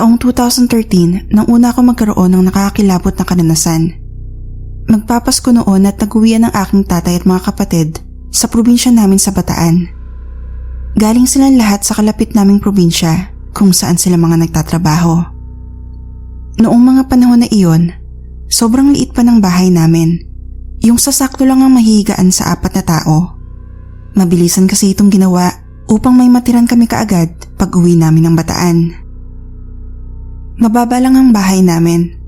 Taong 2013 nang una ako magkaroon ng nakakakilabot na karanasan. Magpapasko noon at nag-uwian ng aking tatay at mga kapatid sa probinsya namin sa Bataan. Galing silang lahat sa kalapit naming probinsya kung saan sila mga nagtatrabaho. Noong mga panahon na iyon, sobrang liit pa ng bahay namin. Yung sasakto lang ang mahihigaan sa 4 na tao. Mabilisan kasi itong ginawa upang may matiran kami kaagad pag uwi namin ng Bataan. Mababa lang ang bahay namin.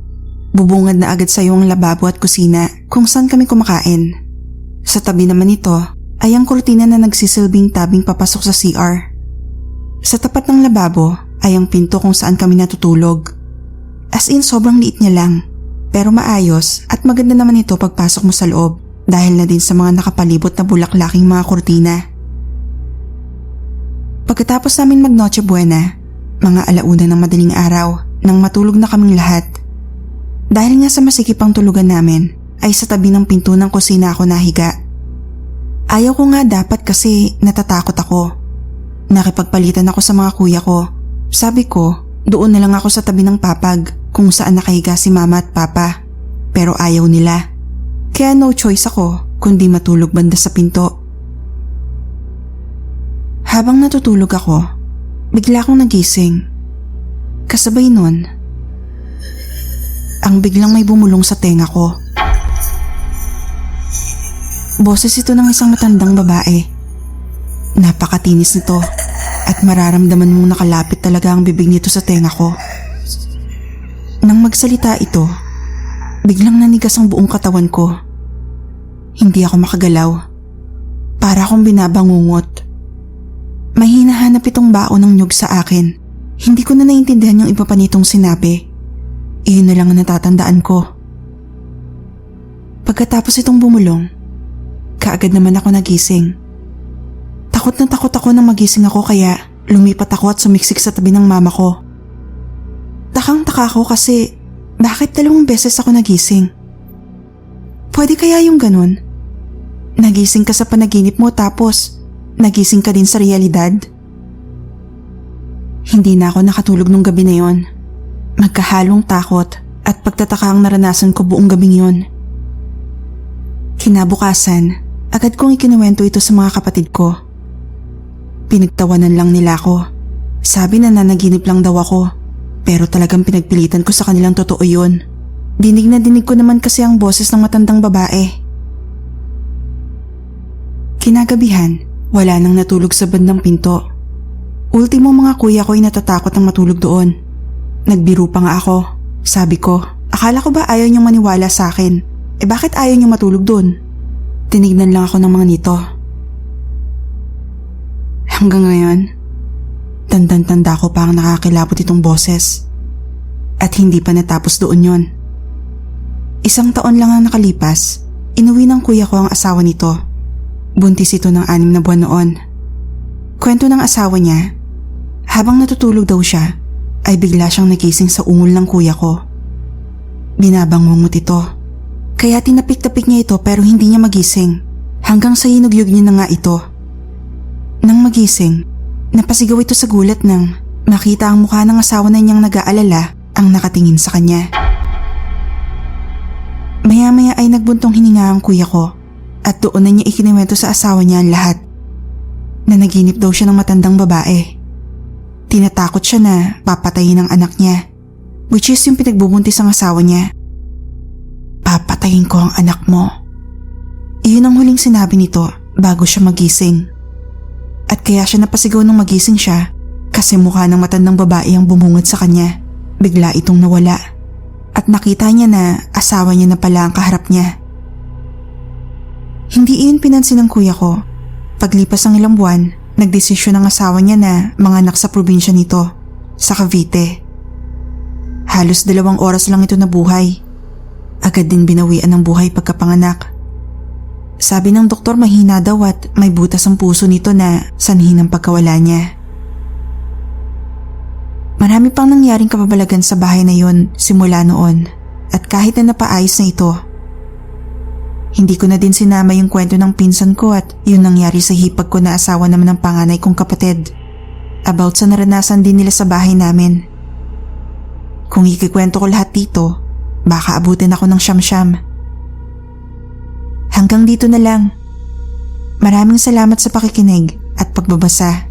Bubungad na agad sa iyo ang lababo at kusina kung saan kami kumakain. Sa tabi naman nito ay ang kurtina na nagsisilbing tabing papasok sa CR. Sa tapat ng lababo ay ang pinto kung saan kami natutulog. As in sobrang liit niya lang, pero maayos at maganda naman ito pagpasok mo sa loob dahil na din sa mga nakapalibot na bulaklaking mga kurtina. Pagkatapos namin mag Noche Buena, mga 1:00 ng madaling araw nang matulog na kaming lahat. Dahil nga sa masikip ang tulugan namin, ay sa tabi ng pinto ng kusina ako nahiga. Ayaw ko nga dapat kasi natatakot ako. Nakipagpalitan ako sa mga kuya ko. Sabi ko, doon na lang ako sa tabi ng papag kung saan nakahiga si mama at papa. Pero ayaw nila. Kaya no choice ako kundi matulog banda sa pinto. Habang natutulog ako, bigla akong nagising. Kasabay nun, ang biglang may bumulong sa tenga ko. Boses ito ng isang matandang babae. Napakatinis nito at mararamdaman mong nakalapit talaga ang bibig nito sa tenga ko. Nang magsalita ito, biglang nanigas ang buong katawan ko. Hindi ako makagalaw. Para akong binabangungot. May hinahanap itong baon ng nyug sa akin. Hindi ko na naintindihan yung iba pa nitong sinabi. Iyon na lang ang natatandaan ko. Pagkatapos itong bumulong, kaagad naman ako nagising. Takot na takot ako nang magising ako kaya lumipat ako at sumiksik sa tabi ng mama ko. Takang-taka ako kasi bakit 2 beses ako nagising? Pwede kaya yung ganun? Nagising ka sa panaginip mo tapos nagising ka din sa realidad? Hindi na ako nakatulog nung gabi na yon. Magkahalong takot at pagtataka ang naranasan ko buong gabing yon. Kinabukasan, agad kong ikinuwento ito sa mga kapatid ko. Pinagtawanan lang nila ako. Sabi na nanaginip lang daw ako, pero talagang pinagpilitan ko sa kanilang totoo yun. Dinig na dinig ko naman kasi ang boses ng matandang babae. Kinagabihan, wala nang natulog sa bandang pinto. Ultimo mga kuya ko ay natatakot ang matulog doon. Nagbiro pa nga ako. Sabi ko, akala ko ba ayaw niyong maniwala sa akin? Bakit ayaw niyong matulog doon? Tinignan lang ako ng mga nito. Hanggang ngayon, tandang-tanda ko pa ang nakakilabot itong boses. At hindi pa natapos doon yon. 1 taon lang ang nakalipas, inuwi ng kuya ko ang asawa nito. Buntis ito ng 6 na buwan noon. Kwento ng asawa niya, habang natutulog daw siya, ay bigla siyang nagising sa ungol ng kuya ko. Binabangungot ito. Kaya tinapik-tapik niya ito pero hindi niya magising. Hanggang sa hinugyug niya na nga ito. Nang magising, napasigaw ito sa gulat nang makita ang mukha ng asawa na niyang nag-aalala ang nakatingin sa kanya. Maya-maya ay nagbuntong hininga ang kuya ko at doon na niya ikiniwento sa asawa niya ang lahat. Nanaginip daw siya ng matandang babae. Tinatakot siya na papatayin ang anak niya, which is yung pinagbubuntis ang asawa niya. Papatayin ko ang anak mo. Iyon ang huling sinabi nito bago siya magising. At kaya siya napasigaw nung magising siya kasi mukha ng matandang babae ang bumungad sa kanya. Bigla itong nawala at nakita niya na asawa niya na pala ang kaharap niya. Hindi iyon pinansin ng kuya ko. Paglipas ng ilang buwan, nagdesisyon ang asawa niya na manganak sa probinsya nito, sa Cavite. Halos 2 oras lang ito nabuhay. Agad din binawian ng buhay pagkapanganak. Sabi ng doktor mahina daw at may butas ang puso nito na sanhi ng pagkawala niya. Marami pang nangyaring kababalagan sa bahay na yon simula noon at kahit na napaayos na ito. Hindi ko na din sinama yung kwento ng pinsan ko at yun nangyari sa hipag ko na asawa naman ng panganay kong kapatid. About sa naranasan din nila sa bahay namin. Kung ikikwento ko lahat dito, baka abutin ako ng siyam-siyam. Hanggang dito na lang. Maraming salamat sa pakikinig at pagbabasa.